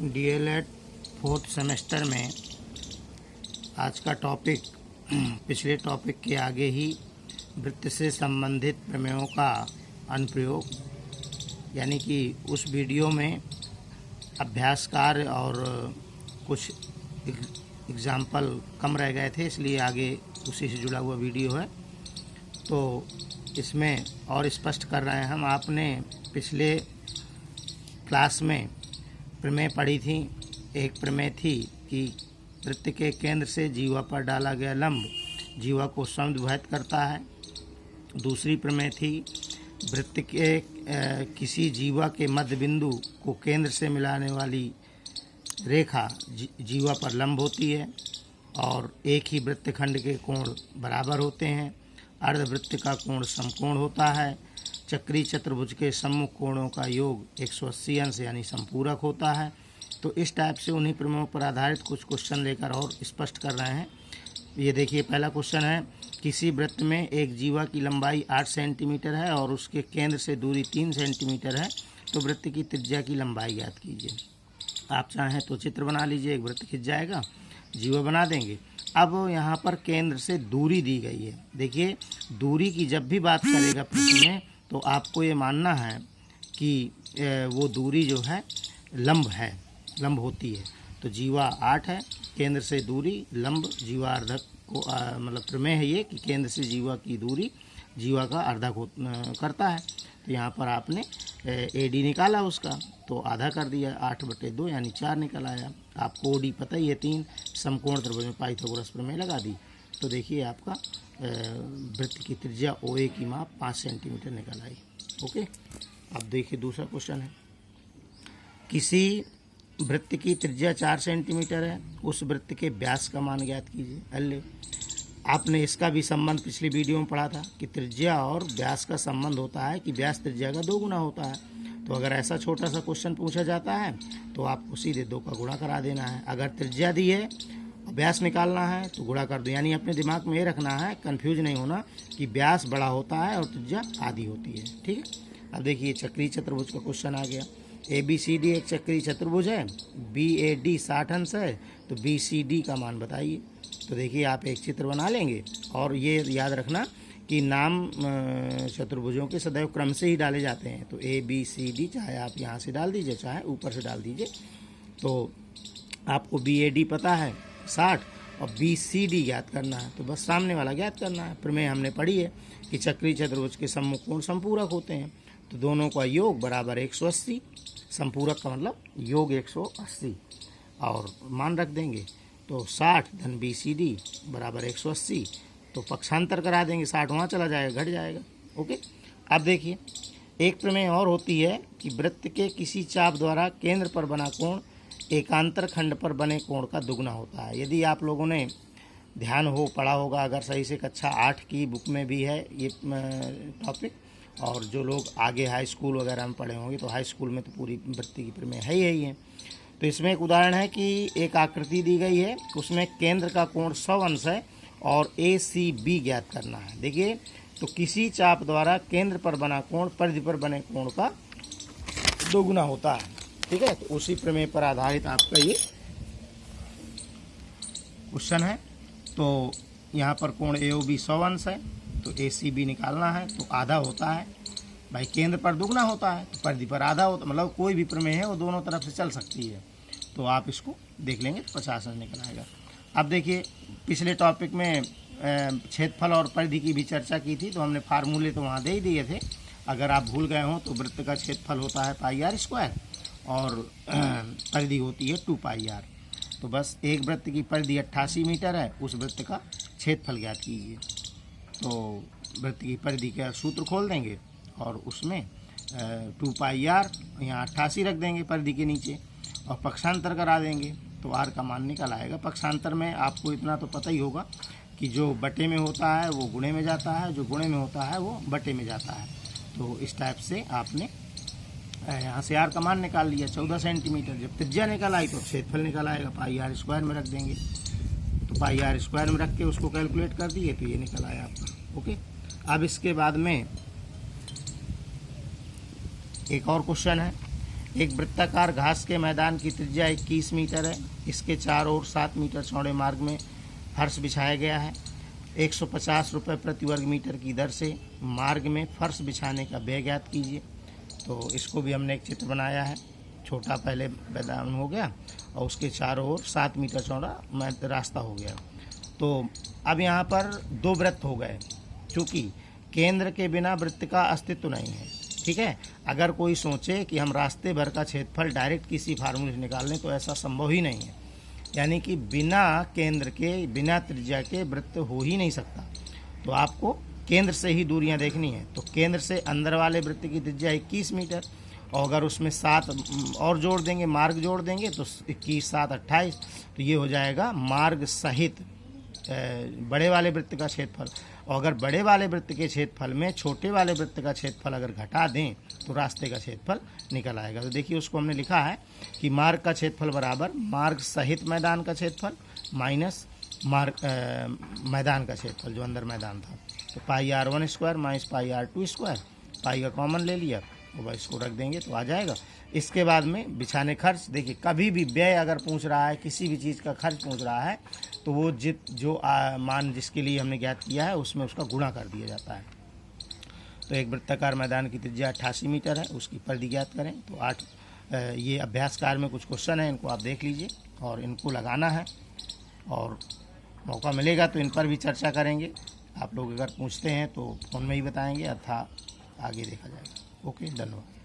DElEd fourth semester में आज का टॉपिक पिछले टॉपिक के आगे ही वृत्त से संबंधित प्रमेयों का अनुप्रयोग, यानी कि उस वीडियो में अभ्यास कार्य और कुछ एग्जाम्पल कम रह गए थे, इसलिए आगे उसी से जुड़ा हुआ वीडियो है। तो इसमें और स्पष्ट कर रहे हैं हम। आपने पिछले क्लास में प्रमेय पढ़ी थी। एक प्रमेय थी कि वृत्त के केंद्र से जीवा पर डाला गया लंब जीवा को समद्विभाजित करता है। दूसरी प्रमेय थी वृत्त के किसी जीवा के मध्य बिंदु को केंद्र से मिलाने वाली रेखा जीवा पर लंब होती है और एक ही वृत्तखंड के कोण बराबर होते हैं। अर्धवृत्त का कोण समकोण होता है। चक्रीय चतुर्भुज के सम्मुख कोणों का योग 180 अंश यानी संपूरक होता है। तो इस टाइप से उन्हीं प्रमेयों पर आधारित कुछ क्वेश्चन लेकर और स्पष्ट कर रहे हैं। ये देखिए, पहला क्वेश्चन है, किसी वृत्त में एक जीवा की लंबाई 8 सेंटीमीटर है और उसके केंद्र से दूरी 3 सेंटीमीटर है, तो वृत्त की त्रिज्या की लंबाई ज्ञात कीजिए। आप चाहें तो चित्र बना लीजिए, एक वृत्त खिंच जाएगा, जीवा बना देंगे। अब यहाँ पर केंद्र से दूरी दी गई है। देखिए, दूरी की जब भी बात करेगा प्रश्न में तो आपको ये मानना है कि वो दूरी जो है लंब होती है। तो जीवा 8 है, केंद्र से दूरी लंब जीवा अर्धक को मतलब प्रमेय है ये कि केंद्र से जीवा की दूरी जीवा का अर्धक करता है। तो यहाँ पर आपने एडी निकाला उसका, तो आधा कर दिया, 8/2 यानी 4 निकल आया। आपको ओडी पता ही है 3, समकोण त्रिभुज में पाइथागोरस प्रमेय लगा दी। तो देखिए आपका वृत्त की त्रिज्या OA की माप 5 सेंटीमीटर निकल आई। ओके, अब देखिए दूसरा क्वेश्चन है, किसी वृत्त की त्रिज्या 4 सेंटीमीटर है, उस वृत्त के व्यास का मान ज्ञात कीजिए। अल्ले, आपने इसका भी संबंध पिछली वीडियो में पढ़ा था कि त्रिज्या और व्यास का संबंध होता है कि व्यास त्रिज्या का 2 गुना होता है। तो अगर ऐसा छोटा सा क्वेश्चन पूछा जाता है तो आपको सीधे 2 का गुणा करा देना है। अगर त्रिज्या दी है व्यास निकालना है तो गुणा कर दो। यानी अपने दिमाग में ये रखना है, कंफ्यूज नहीं होना कि व्यास बड़ा होता है और त्रिज्या आधी होती है। ठीक है। अब देखिए चक्रीय चतुर्भुज का क्वेश्चन आ गया। ABCD एक चक्रीय चतुर्भुज है, BAD 60 अंश है, तो BCD का मान बताइए। तो देखिए आप एक चित्र बना लेंगे और ये याद रखना कि नाम चतुर्भुजों के सदैव क्रम से ही डाले जाते हैं। तो ABCD चाहे आप यहाँ से डाल दीजिए चाहे ऊपर से डाल दीजिए। तो आपको BAD पता है 60 और BCD ज्ञात करना है, तो बस सामने वाला ज्ञात करना है। प्रमेय हमने पढ़ी है कि चक्रीय चतुर्भुज के सम्मुख कोण संपूरक होते हैं, तो दोनों का योग बराबर 180। संपूरक का मतलब योग 180 और मान रख देंगे। तो 60 धन BCD बराबर 180, तो पक्षांतर करा देंगे, 60 वहाँ चला जाएगा, घट जाएगा। ओके, अब देखिए एक प्रमेय और होती है कि वृत्त के किसी चाप द्वारा केंद्र पर बना कोण एकांतर खंड पर बने कोण का दुगना होता है। यदि आप लोगों ने ध्यान हो पढ़ा होगा, अगर सही से कक्षा 8 की बुक में भी है ये टॉपिक, और जो लोग आगे हाई स्कूल वगैरह में पढ़े होंगे तो हाई स्कूल में तो पूरी वृत्त की प्रमेय है ही है। तो इसमें एक उदाहरण है कि एक आकृति दी गई है, उसमें केंद्र का कोण 100 अंश है और ACB ज्ञात करना है। देखिए, तो किसी चाप द्वारा केंद्र पर बना कोण परिधि पर बने कोण का दोगुना होता है। ठीक है, तो उसी प्रमेय पर आधारित आपका ये क्वेश्चन है। तो यहाँ पर कोण AOB 100 अंश है, तो ACB निकालना है, तो आधा होता है भाई, केंद्र पर दुगना होता है तो परिधि पर आधा होता, मतलब कोई भी प्रमेय है वो दोनों तरफ से चल सकती है। तो आप इसको देख लेंगे तो 50 अंश निकल आएगा। अब देखिए, पिछले टॉपिक में क्षेत्रफल और परिधि की भी चर्चा की थी, तो हमने फार्मूले तो वहाँ दे ही दिए थे। अगर आप भूल गए हों तो वृत्त का क्षेत्रफल होता है πr² और परिधि होती है 2πr। तो बस एक वृत्त की परिधि 88 मीटर है, उस वृत्त का क्षेत्रफल ज्ञात कीजिए। तो वृत्त की परिधि का सूत्र खोल देंगे और उसमें 2πr यहाँ 88 रख देंगे परिधि के नीचे और पक्षांतर करा देंगे, तो r का मान निकल आएगा। पक्षांतर में आपको इतना तो पता ही होगा कि जो बटे में होता है वो गुणे में जाता है, जो गुणे में होता है वो बटे में जाता है। तो इस टाइप से आपने यहाँ से r का मान निकाल लिया 14 सेंटीमीटर। जब त्रिज्या निकल आई तो क्षेत्रफल निकल आएगा, πr² में रख देंगे। तो πr² में रख के उसको कैलकुलेट कर दिए तो ये निकल आया आपका। ओके, अब इसके बाद में एक और क्वेश्चन है एक वृत्ताकार घास के मैदान की त्रिज्या 21 मीटर है। इसके चारों ओर 7 मीटर चौड़े मार्ग में फर्श बिछाया गया है। 150 रुपये प्रति वर्ग मीटर की दर से मार्ग में फर्श बिछाने का व्यय ज्ञात कीजिए। तो इसको भी हमने एक चित्र बनाया है। छोटा पहले मैदान हो गया और उसके चारों ओर 7 मीटर चौड़ा रास्ता हो गया। तो अब यहाँ पर 2 वृत्त हो गए, क्योंकि केंद्र के बिना वृत्त का अस्तित्व नहीं है। ठीक है, अगर कोई सोचे कि हम रास्ते भर का क्षेत्रफल डायरेक्ट किसी फार्मूले से निकाल लें तो ऐसा संभव ही नहीं है। यानी कि बिना केंद्र के, बिना त्रिज्या के वृत्त हो ही नहीं सकता। तो आपको केंद्र से ही दूरियां देखनी है। तो केंद्र से अंदर वाले वृत्त की त्रिज्या 21 मीटर, और अगर उसमें 7 और जोड़ देंगे, मार्ग जोड़ देंगे, तो 21 7 28, तो ये हो जाएगा मार्ग सहित बड़े वाले वृत्त का क्षेत्रफल। और अगर बड़े वाले वृत्त के क्षेत्रफल में छोटे वाले वृत्त का क्षेत्रफल अगर घटा दें तो रास्ते का क्षेत्रफल निकल आएगा। तो देखिए उसको हमने लिखा है कि मार्ग का क्षेत्रफल बराबर मार्ग सहित मैदान का क्षेत्रफल माइनस मैदान का क्षेत्रफल जो अंदर मैदान था। तो pi r1 square minus pi r2 square, pi का कॉमन ले लिया और बस इसको रख देंगे तो आ जाएगा। इसके बाद में बिछाने खर्च, देखिए कभी भी व्यय अगर पूछ रहा है, किसी भी चीज़ का खर्च पूछ रहा है, तो वो मान जिसके लिए हमने ज्ञात किया है उसमें उसका गुणा कर दिया जाता है। तो एक वृत्ताकार मैदान की त्रिज्या 88 मीटर है, उसकी परिधि ज्ञात करें। तो ये अभ्यास कार्य में कुछ क्वेश्चन है, इनको आप देख लीजिए और इनको लगाना है, और मौका मिलेगा तो इन पर भी चर्चा करेंगे। आप लोग अगर पूछते हैं तो फ़ोन में ही बताएंगे, अथवा आगे देखा जाएगा। ओके, धन्यवाद।